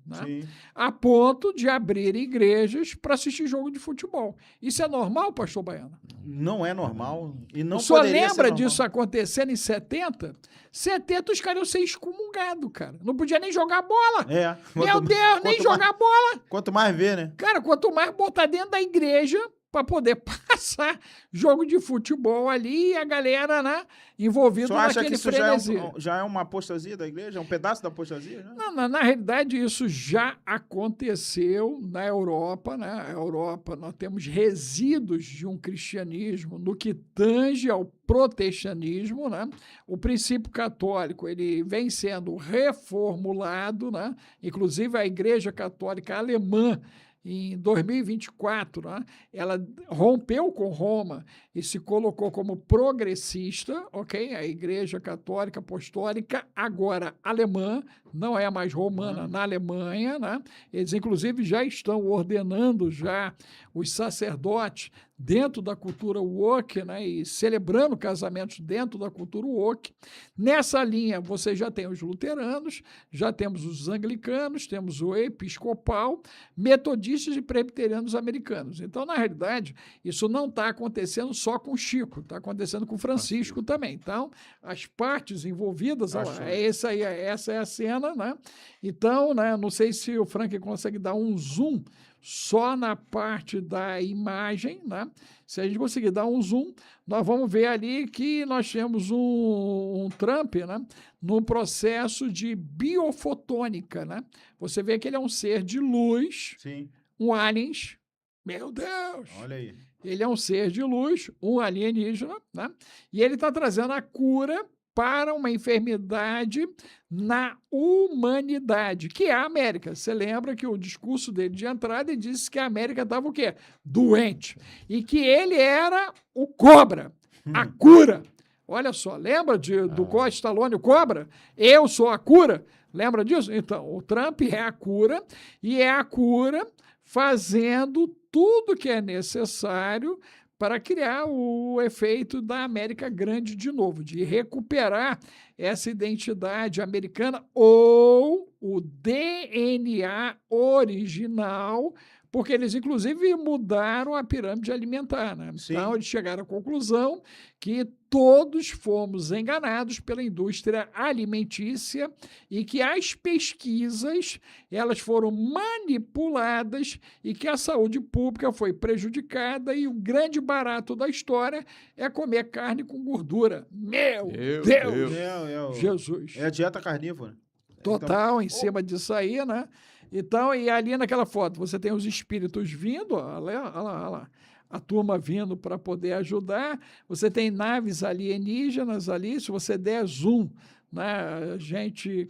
né? Sim. A ponto de abrir igrejas para assistir jogo de futebol. Isso é normal, pastor Baiano? Não é normal. E não O senhor poderia ser lembra normal. disso acontecendo em 70? 70 os caras iam ser excomungados, cara. Não podia nem jogar bola. É. Meu Deus, nem jogar bola. Quanto mais ver, né? Cara, quanto mais botar dentro da igreja para poder passar jogo de futebol ali e a galera, né, envolvida Você acha que naquele isso frenesi. já é uma apostasia da igreja? É um pedaço da apostasia? Né? Não, na realidade, isso já aconteceu na Europa, né? Na Europa, nós temos resíduos de um cristianismo no que tange ao protestantismo, né? O princípio católico, ele vem sendo reformulado, né? Inclusive a Igreja Católica Alemã, em 2024, né, ela rompeu com Roma e se colocou como progressista, ok? A Igreja Católica Apostólica, agora alemã, não é mais romana, na Alemanha, né? Eles, inclusive, já estão ordenando já os sacerdotes dentro da cultura woke, né, e celebrando casamentos dentro da cultura woke. Nessa linha, você já tem os luteranos, já temos os anglicanos, temos o episcopal, metodistas e presbiterianos americanos. Então, na realidade, isso não está acontecendo só com Chico, está acontecendo com Francisco também. Então, as partes envolvidas, ó, essa é a cena, né? Então, né, não sei se o Frank consegue dar um zoom só na parte da imagem, né? Se a gente conseguir dar um zoom, nós vamos ver ali que nós temos um Trump, né, num processo de biofotônica, né? Você vê que ele é um ser de luz, Sim. um aliens. Meu Deus! Olha aí. Ele é um ser de luz, um alienígena, né? E ele está trazendo a cura para uma enfermidade na humanidade, que é a América. Você lembra que o discurso dele de entrada ele disse que a América estava o quê? Doente. E que ele era o cobra, a cura. Olha só, lembra do Costa Stallone, o cobra? Eu sou a cura. Lembra disso? Então, o Trump é a cura, e é a cura fazendo tudo que é necessário para criar o efeito da América Grande de novo, de recuperar essa identidade americana ou o DNA original, porque eles, inclusive, mudaram a pirâmide alimentar, né? Então, eles chegaram à conclusão que todos fomos enganados pela indústria alimentícia e que as pesquisas elas foram manipuladas e que a saúde pública foi prejudicada e o grande barato da história é comer carne com gordura. Meu Deus! Jesus! É a dieta carnívora. Total, em cima disso aí, né? Então, e ali naquela foto, você tem os espíritos vindo, olha lá, a turma vindo para poder ajudar, você tem naves alienígenas ali, se você der zoom, né,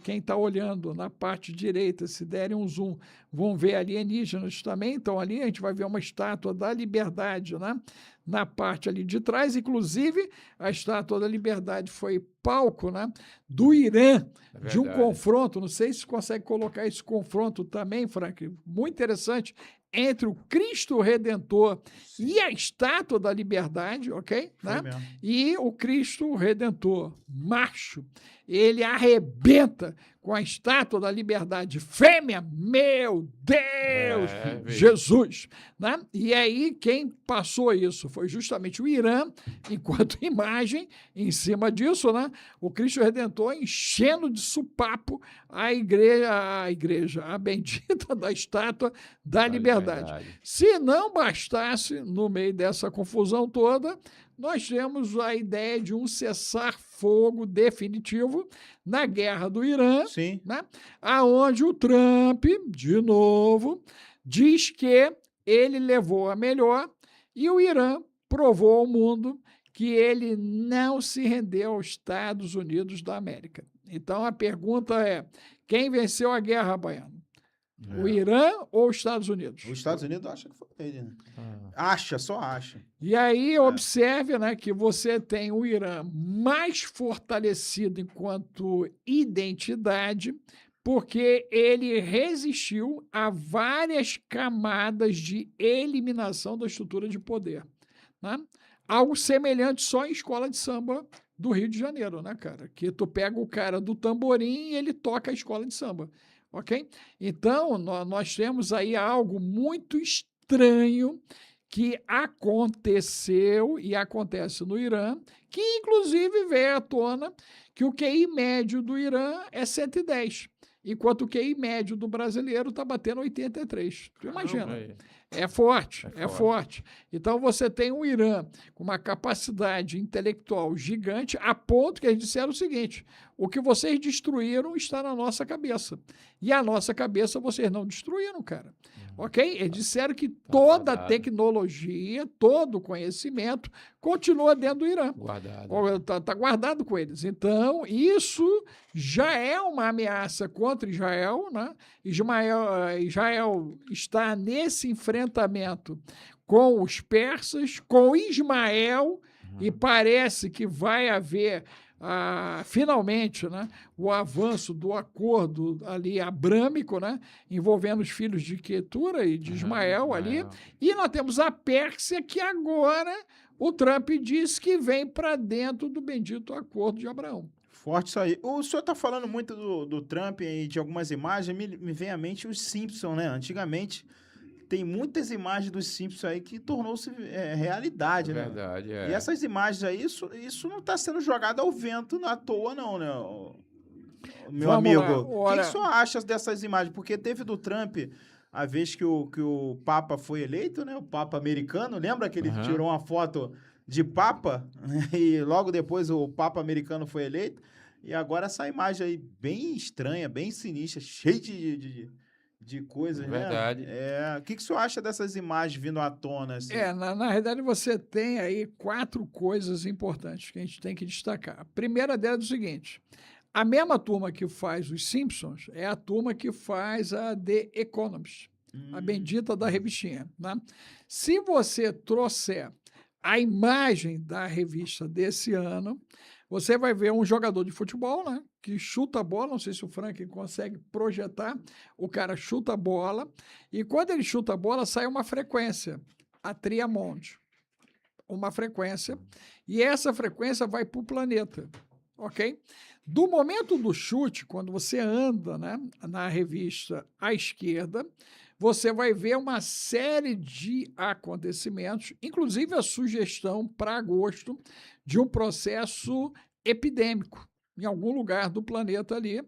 quem está olhando na parte direita, se derem um zoom, vão ver alienígenas também, então ali a gente vai ver uma estátua da liberdade, né, na parte ali de trás, inclusive a estátua da liberdade foi palco, né, do Irã, de um confronto, não sei se consegue colocar esse confronto também, Frank, muito interessante, entre o Cristo Redentor e a estátua da liberdade, ok? Né? E o Cristo Redentor, macho, ele arrebenta com a estátua da liberdade fêmea, meu Deus, Jesus! Né? E aí, quem passou isso foi justamente o Irã, enquanto imagem, em cima disso, né? O Cristo Redentor enchendo de supapo a igreja, a bendita da estátua da liberdade. Se não bastasse, no meio dessa confusão toda, nós temos a ideia de um cessar-fogo definitivo na guerra do Irã, né? Aonde o Trump, de novo, diz que ele levou a melhor e o Irã provou ao mundo que ele não se rendeu aos Estados Unidos da América. Então, a pergunta é, quem venceu a guerra, Baiano? O Irã ou os Estados Unidos? Os Estados Unidos acha que foi ele, né? Só acha. E aí, observe, né, que você tem o Irã mais fortalecido enquanto identidade, porque ele resistiu a várias camadas de eliminação da estrutura de poder, né? Algo semelhante só em escola de samba do Rio de Janeiro, né, cara? Que tu pega o cara do tamborim e ele toca a escola de samba. ok? Então, nós temos aí algo muito estranho que aconteceu e acontece no Irã, que inclusive veio à tona que o QI médio do Irã é 110, enquanto o QI médio do brasileiro está batendo 83. Tu imagina. É forte, é forte. Então, você tem um Irã com uma capacidade intelectual gigante, a ponto que eles disseram o seguinte: o que vocês destruíram está na nossa cabeça. E a nossa cabeça vocês não destruíram, cara. Ok? Eles disseram que toda a tecnologia, todo o conhecimento continua dentro do Irã. Está guardado com eles. Então, isso já é uma ameaça contra Israel, né? Israel está nesse enfrentamento com os persas, com Ismael, e parece que vai haver finalmente, né, o avanço do acordo ali abrâmico, né, envolvendo os filhos de Quetura e de Ismael ali, e nós temos a Pérsia, que agora o Trump diz que vem para dentro do bendito acordo de Abraão. Forte isso aí. O senhor está falando muito do Trump e de algumas imagens, me vem à mente os Simpsons, né? Antigamente, tem muitas imagens dos Simpsons aí que tornou-se realidade, né? Verdade, E essas imagens aí, isso não está sendo jogado ao vento à toa, não, né? Meu amigo, o que o senhor acha dessas imagens? Porque teve do Trump, a vez que o Papa foi eleito, né? O Papa americano, lembra que ele tirou uma foto de Papa? E logo depois o Papa americano foi eleito. E agora essa imagem aí bem estranha, bem sinistra, cheia de coisas, Verdade. né? O que o senhor acha dessas imagens vindo à tona? Assim? Na realidade, você tem aí 4 coisas importantes que a gente tem que destacar. A primeira delas é o seguinte: a mesma turma que faz os Simpsons é a turma que faz a The Economist, a bendita da revistinha, né? Se você trouxer a imagem da revista desse ano, você vai ver um jogador de futebol, né, que chuta a bola, não sei se o Frank consegue projetar, o cara chuta a bola, e quando ele chuta a bola, sai uma frequência, a Triamond, uma frequência, e essa frequência vai para o planeta, ok? Do momento do chute, quando você anda, né, na revista à esquerda, você vai ver uma série de acontecimentos, inclusive a sugestão para agosto de um processo epidêmico em algum lugar do planeta ali,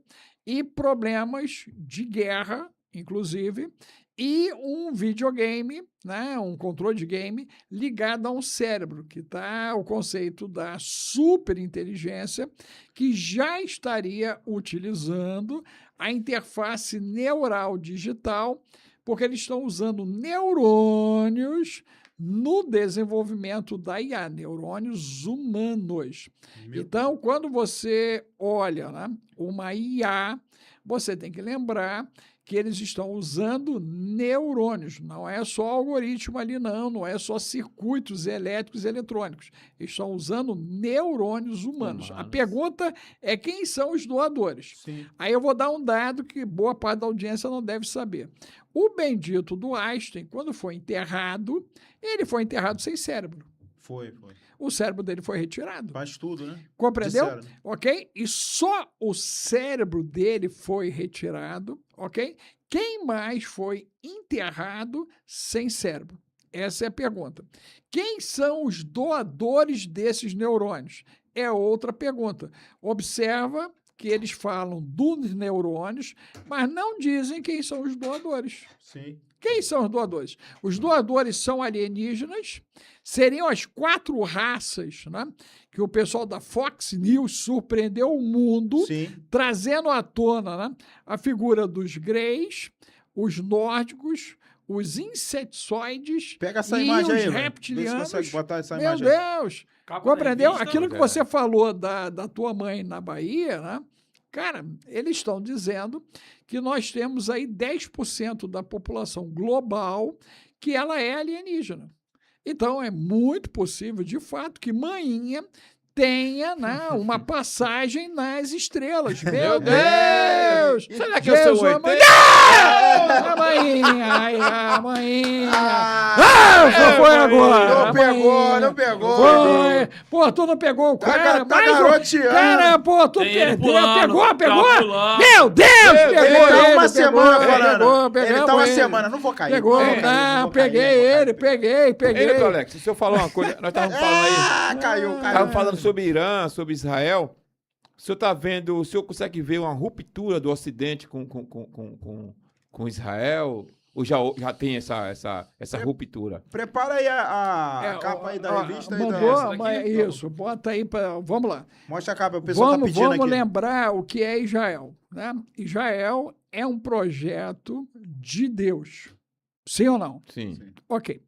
e problemas de guerra, inclusive, e um videogame, né, um controle de game ligado a um cérebro, que está o conceito da superinteligência, que já estaria utilizando a interface neural digital, porque eles estão usando neurônios no desenvolvimento da IA, neurônios humanos. Então, quando você olha, né, uma IA, você tem que lembrar que eles estão usando neurônios, não é só algoritmo ali, não é só circuitos elétricos e eletrônicos. Eles estão usando neurônios humanos. A pergunta é quem são os doadores. Sim. Aí eu vou dar um dado que boa parte da audiência não deve saber. O bendito do Einstein, quando foi enterrado, ele foi enterrado sem cérebro. Foi. O cérebro dele foi retirado. Faz tudo, né? Compreendeu? Disseram. Ok? E só o cérebro dele foi retirado, ok? Quem mais foi enterrado sem cérebro? Essa é a pergunta. Quem são os doadores desses neurônios? É outra pergunta. Observa que eles falam dos neurônios, mas não dizem quem são os doadores. Sim. Quem são os doadores? Os doadores são alienígenas, seriam as 4 raças, né, que o pessoal da Fox News surpreendeu o mundo, Sim. trazendo à tona, né, a figura dos greys, os nórdicos, os insetsoides Pega essa e imagem os aí, reptilianos. consegue botar essa Meu imagem aí. Deus! Capa Compreendeu? da revista, Aquilo que cara. você falou da tua mãe na Bahia, né? Cara, eles estão dizendo que nós temos aí 10% da população global que ela é alienígena. Então, é muito possível, de fato, que Mainha tenha, né, uma passagem nas estrelas. Meu Deus! Será que eu sou o ET? Mainha! a mainha. Foi agora. Não pegou. Foi. Pô, tu não pegou o cara. Tá garoteando. Cara, pô, tu pegou. Pegou? Meu Deus, pegou ele. Ele tá uma semana falando. Ele tá uma semana, não vou cair. Pegou, peguei. Ei, Alex, o senhor falou uma coisa, nós estávamos falando aí. Caiu. Estávamos falando sobre Irã, sobre Israel. O senhor está vendo, o senhor consegue ver uma ruptura do Ocidente com Israel? Ou já tem essa ruptura? Prepara aí a capa aí da revista. Isso, bota aí para... Vamos lá. Mostra a capa, o pessoal tá pedindo aqui. Vamos lembrar o que é Israel. Né? Israel é um projeto de Deus. Sim ou não? Sim. Ok.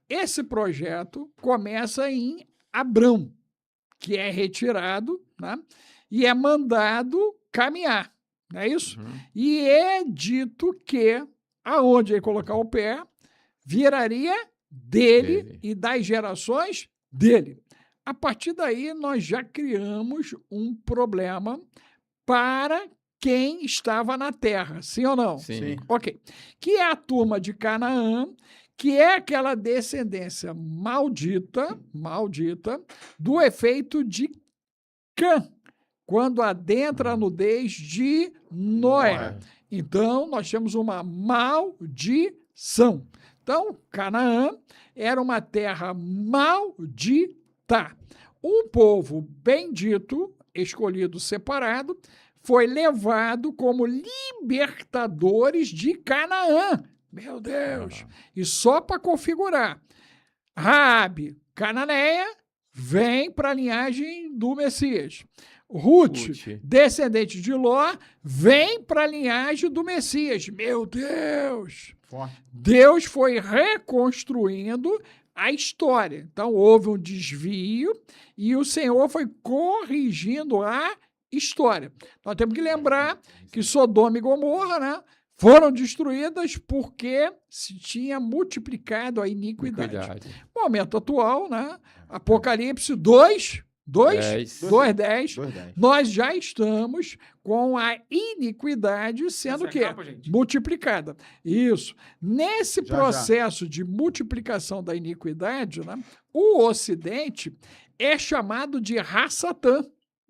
Esse projeto começa em Abrão, que é retirado, né? E é mandado caminhar, não é isso? Uhum. E é dito que aonde ele colocar o pé, viraria dele e das gerações dele. A partir daí, nós já criamos um problema para quem estava na terra, sim ou não? Sim. Ok. Que é a turma de Canaã, que é aquela descendência maldita do efeito de Cã, quando adentra a nudez de Noé. Então, nós temos uma maldição. Então, Canaã era uma terra maldita. Um povo bendito, escolhido, separado, foi levado como libertadores de Canaã. Meu Deus! E só para configurar, Raabe, cananeia, vem para a linhagem do Messias. Ruth, descendente de Ló, vem para a linhagem do Messias. Meu Deus! Deus foi reconstruindo a história. Então, houve um desvio e o Senhor foi corrigindo a história. Nós temos que lembrar que Sodoma e Gomorra, né, foram destruídas porque se tinha multiplicado a iniquidade. No momento atual, né, Apocalipse 2:10, nós já estamos com a iniquidade sendo o quê? Multiplicada. Isso. Nesse processo de multiplicação da iniquidade, né, o Ocidente é chamado de Ra-Satã.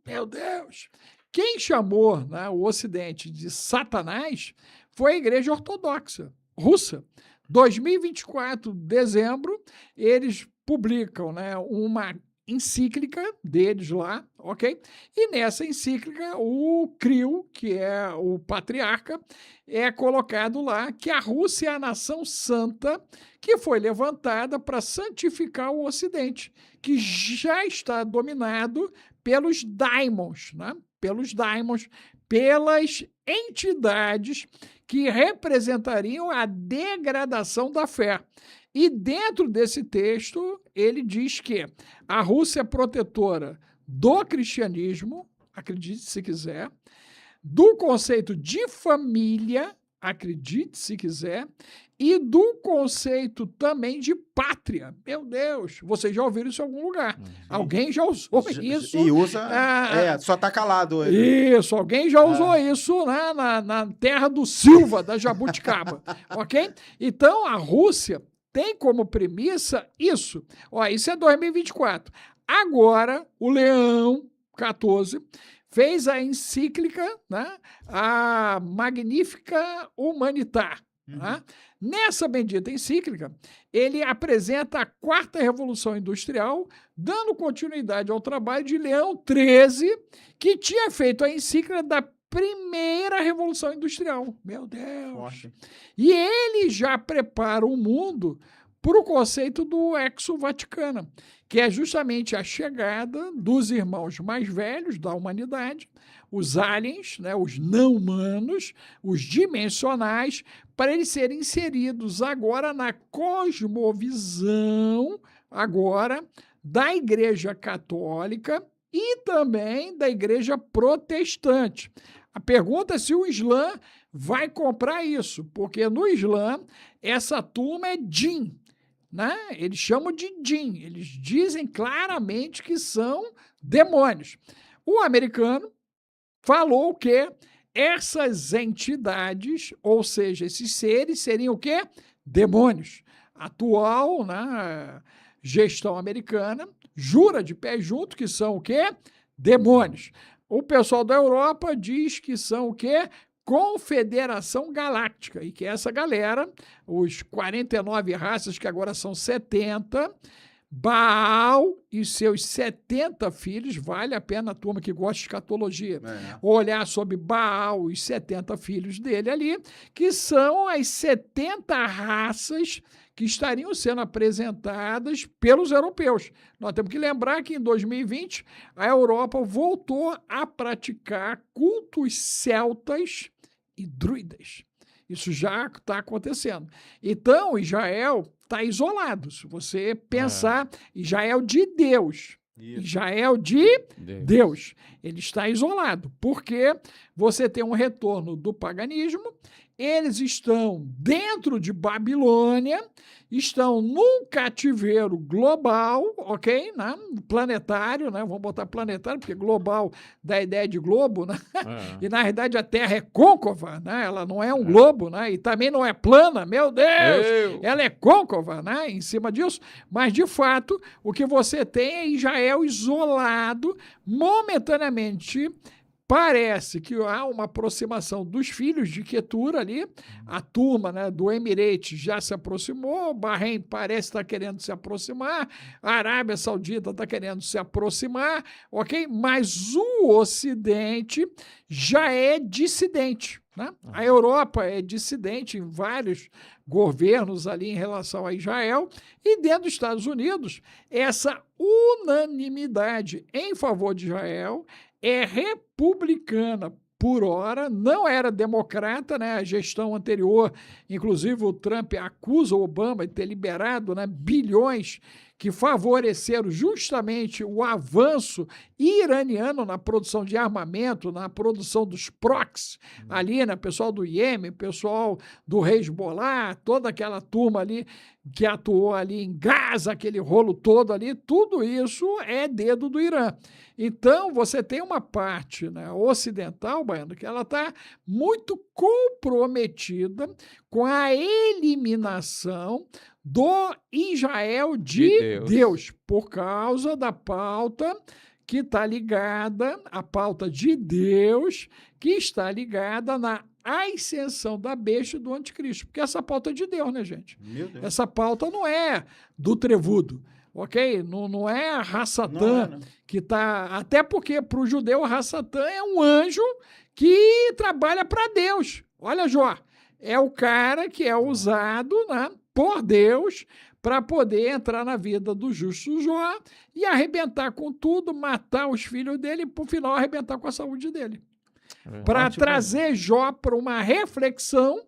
Meu Deus! Quem chamou, né, o Ocidente de Satanás foi a Igreja Ortodoxa Russa. 2024, dezembro, eles publicam, né, uma encíclica deles lá, ok? E nessa encíclica, o Kirill, que é o patriarca, é colocado lá que a Rússia é a nação santa que foi levantada para santificar o Ocidente, que já está dominado pelos daimons, né? Pelas entidades que representariam a degradação da fé. E dentro desse texto, ele diz que a Rússia é protetora do cristianismo, acredite se quiser, do conceito de família, acredite se quiser, e do conceito também de pátria. Meu Deus, vocês já ouviram isso em algum lugar. Alguém já usou isso. E usa, só está calado. Isso, alguém já usou isso, né, na terra do Silva, da Jabuticaba. Ok? Então, a Rússia tem como premissa isso. Ó, isso é 2024. Agora, o Leão XIV fez a encíclica, né, a Magnífica Humanitar. Né? Nessa bendita encíclica, ele apresenta a quarta revolução industrial, dando continuidade ao trabalho de Leão XIII, que tinha feito a encíclica da primeira revolução industrial. Meu Deus! Poxa. E ele já prepara o mundo para o conceito do Exo-Vaticano, que é justamente a chegada dos irmãos mais velhos da humanidade, os aliens, né, os não-humanos, os dimensionais, para eles serem inseridos agora na cosmovisão agora da Igreja Católica e também da Igreja Protestante. A pergunta é se o Islã vai comprar isso, porque no Islã essa turma é djinn, né? Eles chamam de djinn, eles dizem claramente que são demônios. O americano falou que essas entidades, ou seja, esses seres seriam o quê? Demônios. Atual, né, gestão americana jura de pé junto que são o quê? Demônios. O pessoal da Europa diz que são o quê? Confederação Galáctica, e que essa galera, os 49 raças, que agora são 70, Baal e seus 70 filhos, vale a pena a turma que gosta de escatologia, olhar sobre Baal e os 70 filhos dele ali, que são as 70 raças que estariam sendo apresentadas pelos europeus. Nós temos que lembrar que em 2020 a Europa voltou a praticar cultos celtas e druidas. Isso já está acontecendo. Então, Israel está isolado. Se você pensar, Israel de Deus. Isso. Israel de Deus. Ele está isolado, porque você tem um retorno do paganismo, eles estão dentro de Babilônia, estão num cativeiro global, ok? Né? Planetário, né? Vamos botar planetário, porque global dá a ideia de globo, né? E na realidade a Terra é côncava, né? Ela não é um globo, né? E também não é plana, meu Deus! Ela é côncava, né? Em cima disso. Mas, de fato, o que você tem é Israel isolado, momentaneamente. Parece que há uma aproximação dos filhos de Quetura ali, a turma, né, do Emirates já se aproximou, o Bahrein parece estar querendo se aproximar, a Arábia Saudita está querendo se aproximar, ok? Mas o Ocidente já é dissidente, né? A Europa é dissidente em vários governos ali em relação a Israel, e dentro dos Estados Unidos, essa unanimidade em favor de Israel é republicana por hora, não era democrata, né? A gestão anterior, inclusive o Trump acusa o Obama de ter liberado, né, bilhões que favoreceram justamente o avanço iraniano na produção de armamento, na produção dos proxies, ali, né, pessoal do Iêmen, pessoal do Hezbollah, toda aquela turma ali que atuou ali em Gaza, aquele rolo todo ali, tudo isso é dedo do Irã. Então, você tem uma parte, né, ocidental, Baiano, que ela está muito comprometida com a eliminação do Israel de Deus, por causa da pauta que está ligada, a pauta de Deus, que está ligada na ascensão da besta do anticristo. Porque essa pauta é de Deus, né, gente? Essa pauta não é do trevudo, ok? Não é a Rassatã que está... Até porque, para o judeu, a Rassatã é um anjo que trabalha para Deus. Olha, Jó, é o cara que é usado, né, por Deus para poder entrar na vida do justo Jó e arrebentar com tudo, matar os filhos dele e, por final, arrebentar com a saúde dele. Para trazer Jó para uma reflexão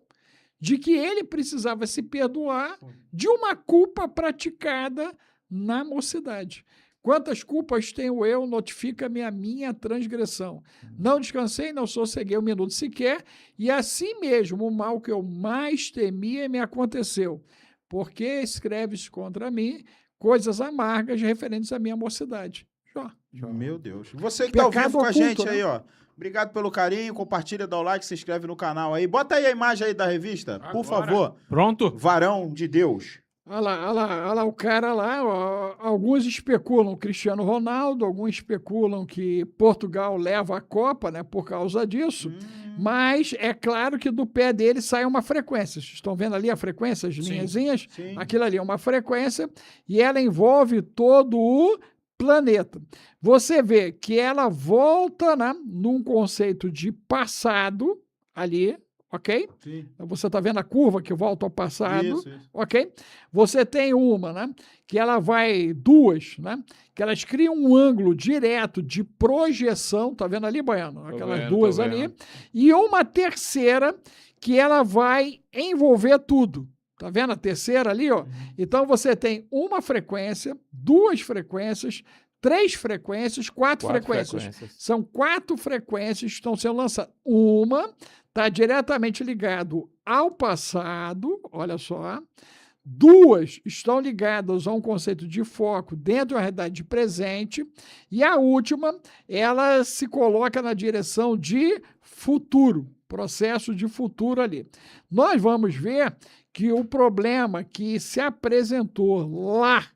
de que ele precisava se perdoar de uma culpa praticada na mocidade. Quantas culpas tenho eu? Notifica-me a minha transgressão. Não descansei, não sosseguei um minuto sequer, e assim mesmo o mal que eu mais temia me aconteceu. Porque escreves contra mim coisas amargas referentes à minha mocidade. Jó. Meu Deus. Você que está ao vivo com a gente, né? Aí, ó. Obrigado pelo carinho, compartilha, dá o like, se inscreve no canal aí. Bota aí a imagem aí da revista, agora, por favor. Pronto? Varão de Deus. Olha lá, o cara lá, ó, alguns especulam Cristiano Ronaldo, alguns especulam que Portugal leva a Copa, né, por causa disso, mas é claro que do pé dele sai uma frequência. Vocês estão vendo ali a frequência, as linhazinhas? Sim. Aquilo ali é uma frequência e ela envolve todo o planeta. Você vê que ela volta, né, num conceito de passado ali, ok? Sim. Você está vendo a curva que volta ao passado, isso. ok? Você tem uma, né? Que ela vai, duas, né? Que elas criam um ângulo direto de projeção, tá vendo ali, Baiano? Aquelas duas ali. E uma terceira que ela vai envolver tudo. Tá vendo a terceira ali, ó? Então você tem uma frequência, duas frequências, três frequências, quatro frequências. São 4 frequências que estão sendo lançadas. Uma está diretamente ligado ao passado, olha só. 2 estão ligadas a um conceito de foco dentro de uma realidade de presente, e a última, ela se coloca na direção de futuro, processo de futuro ali. Nós vamos ver que o problema que se apresentou lá,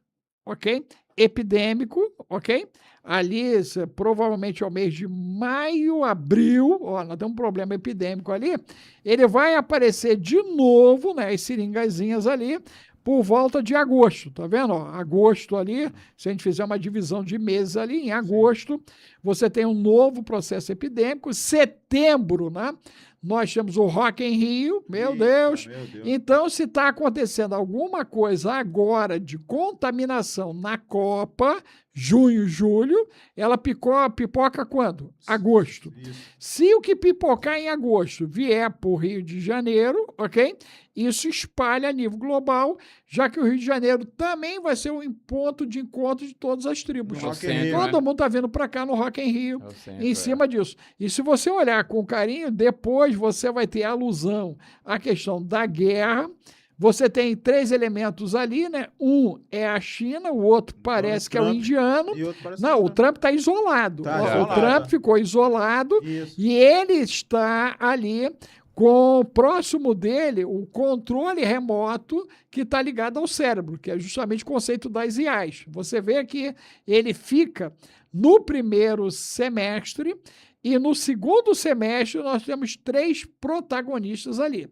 ok? Epidêmico, ok? Ali, provavelmente é o mês de maio, abril, ó, nós temos um problema epidêmico ali, ele vai aparecer de novo, né, as seringazinhas ali, por volta de agosto, tá vendo? Ó, agosto ali, se a gente fizer uma divisão de meses ali, em agosto, você tem um novo processo epidêmico, setembro, né? Nós temos o Rock in Rio, meu Deus. Então, se está acontecendo alguma coisa agora de contaminação na Copa, junho, julho, ela pipoca quando? Agosto. Isso. Se o que pipocar em agosto vier para o Rio de Janeiro, ok? Isso espalha a nível global, já que o Rio de Janeiro também vai ser um ponto de encontro de todas as tribos. Todo mundo está vindo para cá no Rock in Rio, em cima disso. E se você olhar com carinho, depois você vai ter alusão à questão da guerra. Você tem 3 elementos ali, né? Um é a China, o outro parece que é o indiano. Não, o Trump está isolado. O Trump ficou isolado. Isso. E ele está ali com próximo dele o controle remoto que está ligado ao cérebro, que é justamente o conceito das IAs. Você vê que ele fica no primeiro semestre e no segundo semestre nós temos 3 protagonistas ali.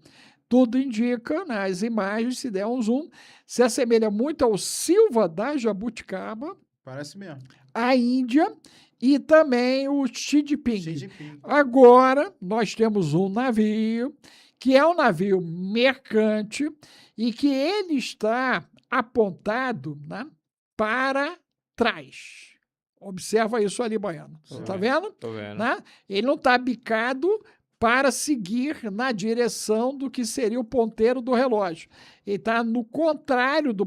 Tudo indica, nas imagens, se der um zoom, se assemelha muito ao Silva da Jabuticaba. Parece mesmo. A Índia e também o Xi Jinping. Agora, nós temos um navio, que é um navio mercante, e que ele está apontado, né, para trás. Observa isso ali, Baiano. Está vendo? Estou vendo. Né? Ele não está bicado para seguir na direção do que seria o ponteiro do relógio. Ele está no contrário do